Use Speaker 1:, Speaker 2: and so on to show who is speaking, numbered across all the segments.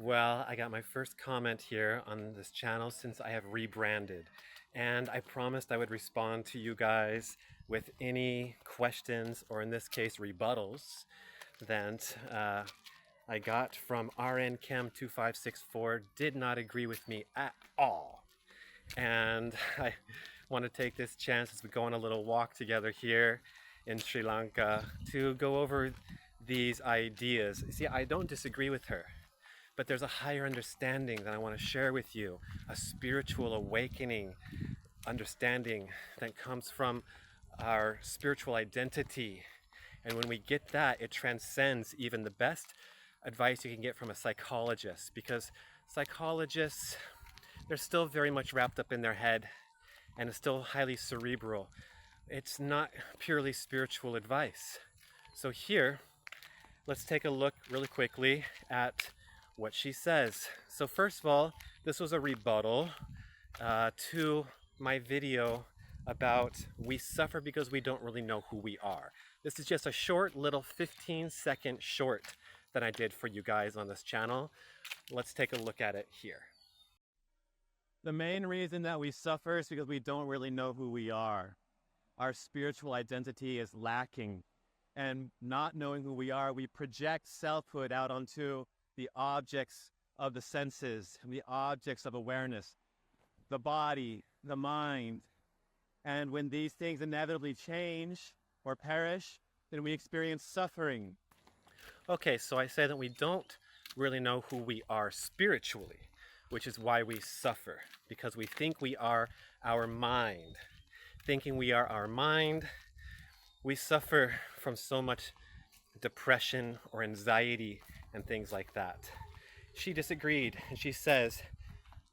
Speaker 1: Well, I got my first comment here on this channel since I have rebranded. And I promised I would respond to you guys with any questions, or in this case, rebuttals, that I got from RN Chem 2564 did not agree with me at all. And I want to take this chance as we go on a little walk together here in Sri Lanka to go over these ideas. See, I don't disagree with her, but there's a higher understanding that I want to share with you, a spiritual awakening understanding that comes from our spiritual identity. And when we get that, it transcends even the best advice you can get from a psychologist, because psychologists, they're still very much wrapped up in their head and it's still highly cerebral. It's not purely spiritual advice. So here, let's take a look really quickly at what she says. So first of all, this was a rebuttal to my video about we suffer because we don't really know who we are. This is just a short little 15-second short that I did for you guys on this channel. Let's take a look at it here.
Speaker 2: The main reason that we suffer is because we don't really know who we are. Our spiritual identity is lacking. And not knowing who we are, we project selfhood out onto the objects of the senses, the objects of awareness, the body, the mind. And when these things inevitably change or perish, then we experience suffering.
Speaker 1: Okay, so I say that we don't really know who we are spiritually, which is why we suffer, because we think we are our mind. Thinking we are our mind, we suffer from so much depression or anxiety and things like that. She disagreed, and she says,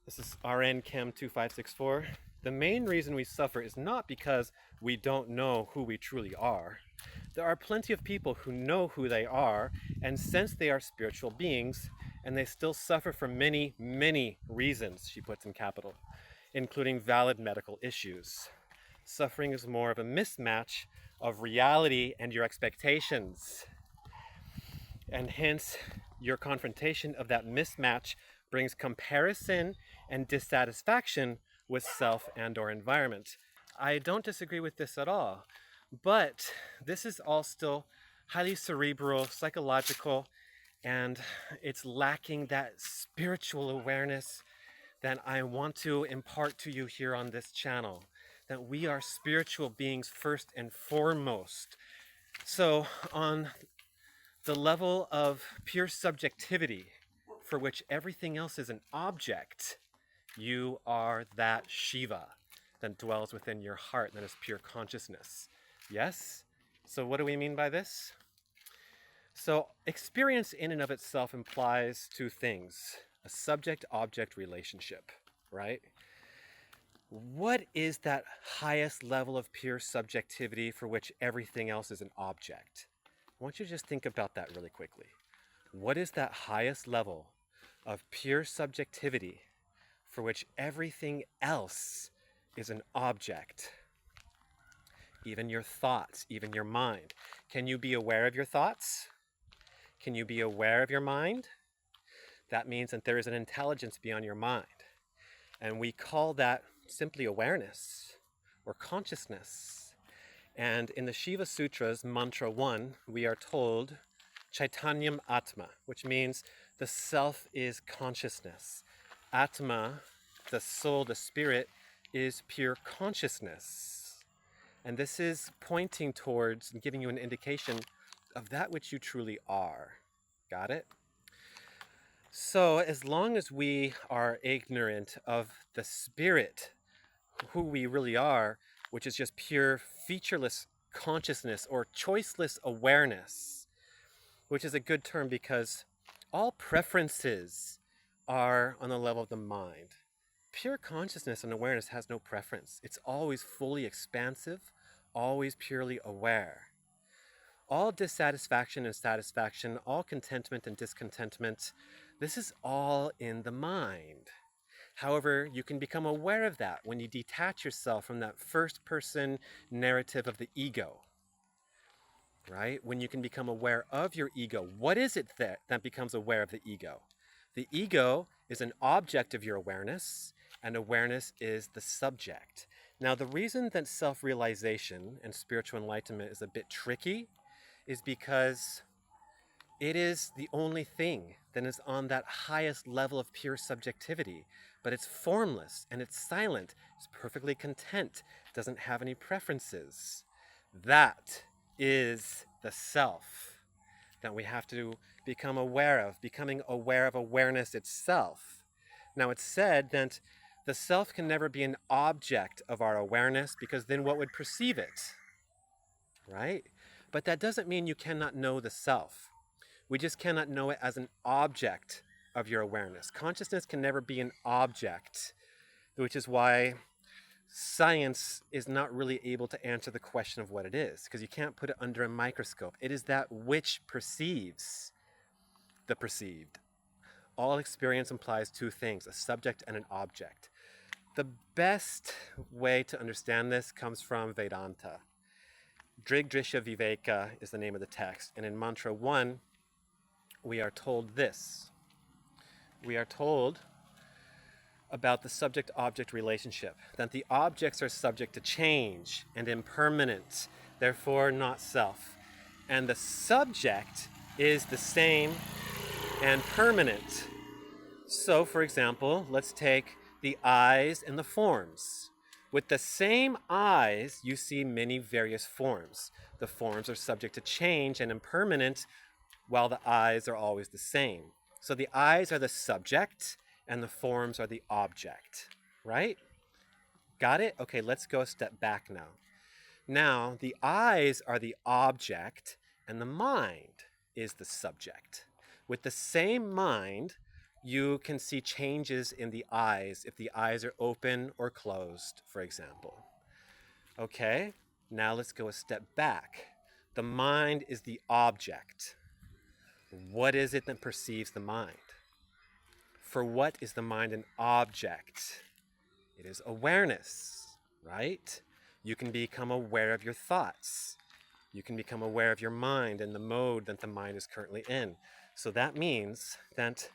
Speaker 1: this is RN Chem 2564, the main reason we suffer is not because we don't know who we truly are. There are plenty of people who know who they are and sense they are spiritual beings, and they still suffer from many, many reasons, she puts in capital, including valid medical issues. Suffering is more of a mismatch of reality and your expectations. And hence, your confrontation of that mismatch brings comparison and dissatisfaction with self and or environment. I don't disagree with this at all, but this is all still highly cerebral, psychological, and it's lacking that spiritual awareness that I want to impart to you here on this channel, that we are spiritual beings first and foremost. So on the level of pure subjectivity, for which everything else is an object, you are that Shiva that dwells within your heart, that is pure consciousness. Yes? So what do we mean by this? So experience in and of itself implies two things: a subject-object relationship, right? What is that highest level of pure subjectivity for which everything else is an object? I want you to just think about that really quickly. What is that highest level of pure subjectivity for which everything else is an object? Even your thoughts, even your mind. Can you be aware of your thoughts? Can you be aware of your mind? That means that there is an intelligence beyond your mind. And we call that simply awareness or consciousness. And in the Shiva Sutras, Mantra 1, we are told Chaitanyam Atma, which means the self is consciousness. Atma, the soul, the spirit, is pure consciousness. And this is pointing towards and giving you an indication of that which you truly are. Got it? So as long as we are ignorant of the spirit, who we really are, which is just pure featureless consciousness or choiceless awareness, which is a good term because all preferences are on the level of the mind. Pure consciousness and awareness has no preference. It's always fully expansive, always purely aware. All dissatisfaction and satisfaction, all contentment and discontentment, this is all in the mind. However, you can become aware of that when you detach yourself from that first-person narrative of the ego, right? When you can become aware of your ego. What is it that becomes aware of the ego? The ego is an object of your awareness, and awareness is the subject. Now, the reason that self-realization and spiritual enlightenment is a bit tricky is because it is the only thing that is on that highest level of pure subjectivity, but it's formless and it's silent. It's perfectly content, doesn't have any preferences. That is the self that we have to become aware of, becoming aware of awareness itself. Now, it's said that the self can never be an object of our awareness because then what would perceive it? Right? But that doesn't mean you cannot know the self. We just cannot know it as an object of your awareness. Consciousness can never be an object, which is why science is not really able to answer the question of what it is, because you can't put it under a microscope. It is that which perceives the perceived. All experience implies two things, a subject and an object. The best way to understand this comes from Vedanta. Drigdrisha Viveka is the name of the text, and in Mantra 1, we are told this. We are told about the subject-object relationship, that the objects are subject to change and impermanent, therefore not self. And the subject is the same and permanent. So, for example, let's take the eyes and the forms. With the same eyes, you see many various forms. The forms are subject to change and impermanent, while the eyes are always the same. So the eyes are the subject and the forms are the object, right? Got it? Okay, let's go a step back now. Now, the eyes are the object and the mind is the subject. With the same mind, you can see changes in the eyes if the eyes are open or closed, for example. Okay, now let's go a step back. The mind is the object. What is it that perceives the mind? For what is the mind an object? It is awareness, right? You can become aware of your thoughts. You can become aware of your mind and the mode that the mind is currently in. So that means that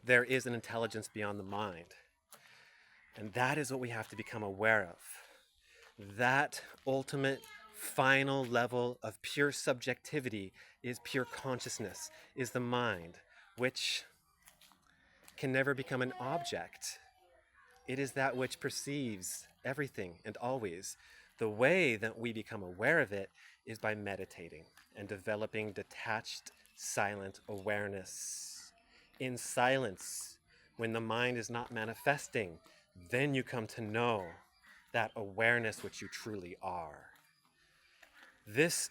Speaker 1: there is an intelligence beyond the mind. And that is what we have to become aware of. That ultimate final level of pure subjectivity is pure consciousness, is the mind, which can never become an object. It is that which perceives everything and always. The way that we become aware of it is by meditating and developing detached, silent awareness. In silence, when the mind is not manifesting, then you come to know that awareness which you truly are. This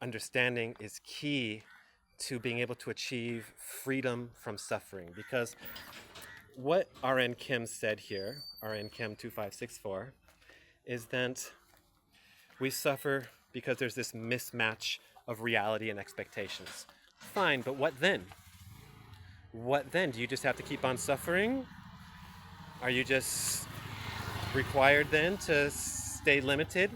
Speaker 1: understanding is key to being able to achieve freedom from suffering, because what R.N. Kim said here, R.N. Kim 2564, is that we suffer because there's this mismatch of reality and expectations. Fine, but what then? What then? Do you just have to keep on suffering? Are you just required then to stay limited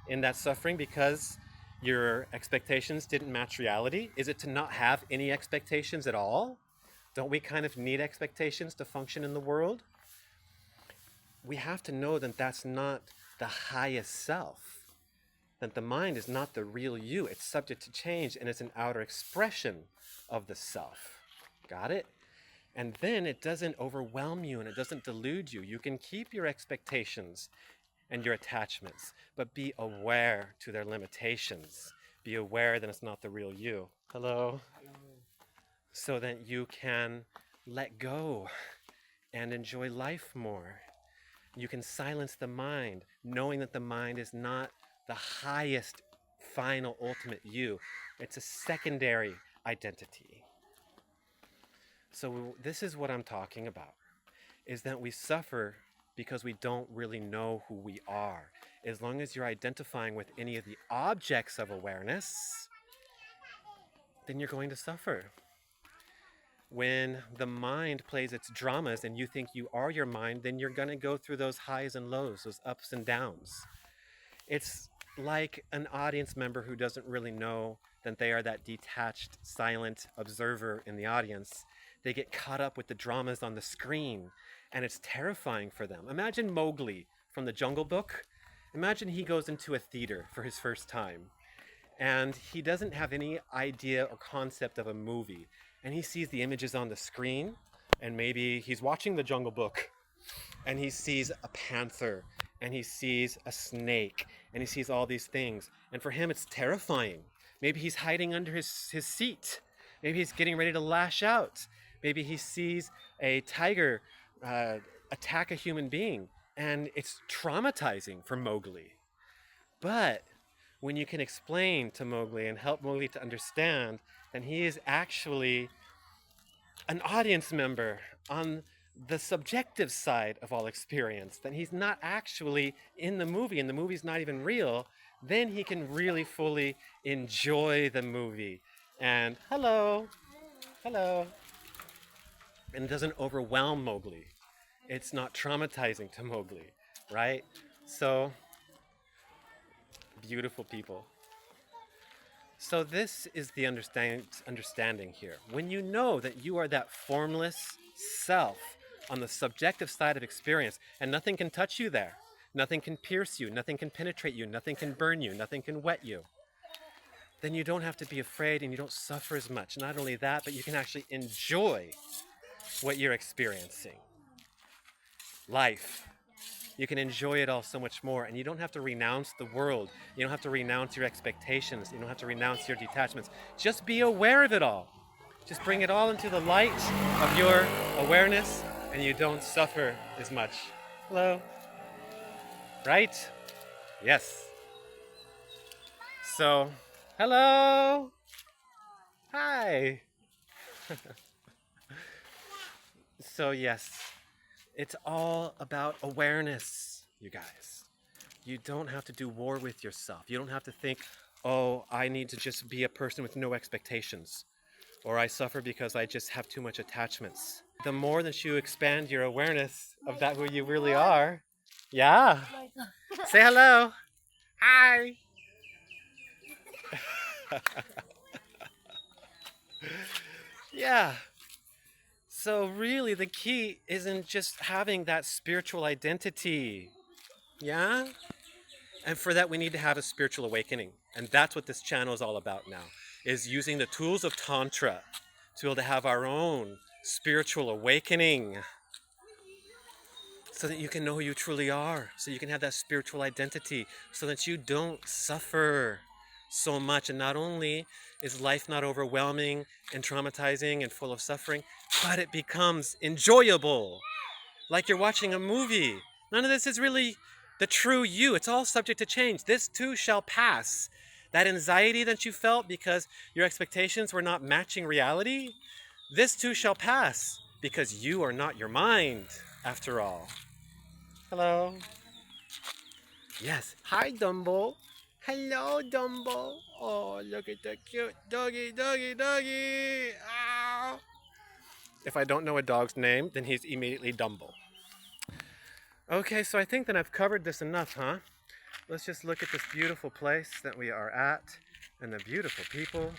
Speaker 1: in that suffering because your expectations didn't match reality? Is it to not have any expectations at all? Don't we kind of need expectations to function in the world? We have to know that that's not the highest self, that the mind is not the real you. It's subject to change and it's an outer expression of the self. Got it? And then it doesn't overwhelm you and it doesn't delude you. You can keep your expectations and your attachments, but be aware to their limitations. Be aware that it's not the real you. Hello? Hello. So that you can let go and enjoy life more. You can silence the mind, knowing that the mind is not the highest, final, ultimate you. It's a secondary identity. So this is what I'm talking about, is that we suffer because we don't really know who we are. As long as you're identifying with any of the objects of awareness, then you're going to suffer. When the mind plays its dramas and you think you are your mind, then you're going to go through those highs and lows, those ups and downs. It's like an audience member who doesn't really know that they are that detached, silent observer in the audience. They get caught up with the dramas on the screen, and it's terrifying for them. Imagine Mowgli from the Jungle Book. Imagine he goes into a theater for his first time, and he doesn't have any idea or concept of a movie, and he sees the images on the screen, and maybe he's watching the Jungle Book and he sees a panther and he sees a snake and he sees all these things, and for him it's terrifying. Maybe he's hiding under his seat, maybe he's getting ready to lash out, maybe he sees a tiger attack a human being, and it's traumatizing for Mowgli. But when you can explain to Mowgli and help Mowgli to understand, then he is actually an audience member on the subjective side of all experience, then he's not actually in the movie and the movie's not even real, then he can really fully enjoy the movie. And hello, hello. And it doesn't overwhelm Mowgli. It's not traumatizing to Mowgli, right? So, beautiful people. So this is the understanding here. When you know that you are that formless self on the subjective side of experience, and nothing can touch you there, nothing can pierce you, nothing can penetrate you, nothing can burn you, nothing can wet you, then you don't have to be afraid and you don't suffer as much. Not only that, but you can actually enjoy what you're experiencing. Life. You can enjoy it all so much more, and you don't have to renounce the world. You don't have to renounce your expectations. You don't have to renounce your detachments. Just be aware of it all. Just bring it all into the light of your awareness, and you don't suffer as much. Hello? Right? Yes. So, hello? Hi. So, yes. It's all about awareness, you guys. You don't have to do war with yourself. You don't have to think, oh, I need to just be a person with no expectations, or I suffer because I just have too much attachments. The more that you expand your awareness of that who you really are, yeah. Say hello. Hi. Yeah. So really the key isn't just having that spiritual identity. Yeah? And for that we need to have a spiritual awakening. And that's what this channel is all about now, is using the tools of Tantra to be able to have our own spiritual awakening, so that you can know who you truly are, so you can have that spiritual identity, so that you don't suffer so much. And not only is life not overwhelming and traumatizing and full of suffering, but it becomes enjoyable, like you're watching a movie. None of this is really the true you. It's all subject to change. This too shall pass. That anxiety that you felt because your expectations were not matching reality, this too shall pass, because you are not your mind, after all. Hello. Yes. Hi, Dumbo. Hello, Dumbo. Oh, look at the cute doggy, doggy, doggy. Ow. If I don't know a dog's name, then he's immediately Dumbo. Okay, so I think that I've covered this enough, huh? Let's just look at this beautiful place that we are at, and the beautiful people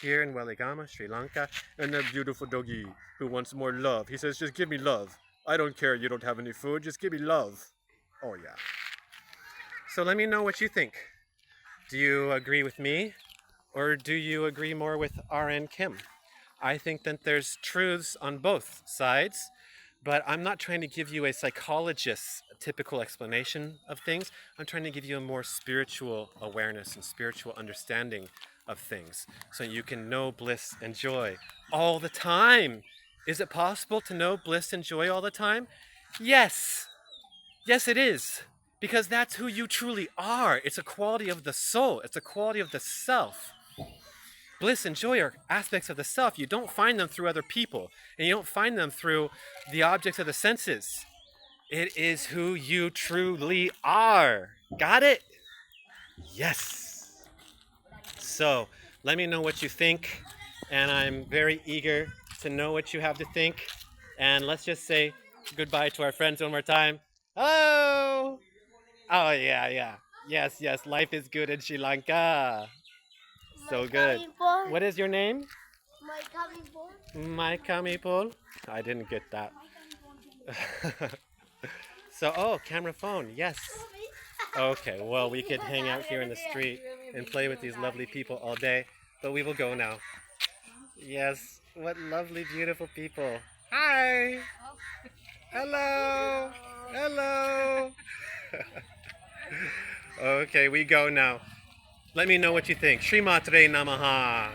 Speaker 1: here in Weligama, Sri Lanka, and the beautiful doggy who wants more love. He says, just give me love. I don't care you don't have any food, just give me love. Oh yeah. So let me know what you think. Do you agree with me, or do you agree more with R.N. Kim? I think that there's truths on both sides, but I'm not trying to give you a psychologist's typical explanation of things. I'm trying to give you a more spiritual awareness and spiritual understanding of things, so you can know bliss and joy all the time. Is it possible to know bliss and joy all the time? Yes. Yes, it is. Because that's who you truly are. It's a quality of the soul. It's a quality of the self. Bliss and joy are aspects of the self. You don't find them through other people, and you don't find them through the objects of the senses. It is who you truly are. Got it? Yes. So, let me know what you think, and I'm very eager to know what you have to think. And let's just say goodbye to our friends one more time. Hello! Oh, yeah, yeah. Yes, yes, life is good in Sri Lanka. So good. What is your name? My Kamipol. I didn't get that. So, oh, camera phone. Yes. Okay, well, we could hang out here in the street and play with these lovely people all day, but we will go now. Yes, what lovely, beautiful people. Hi. Hello. Hello. Okay, we go now. Let me know what you think. Sri Matre Namaha.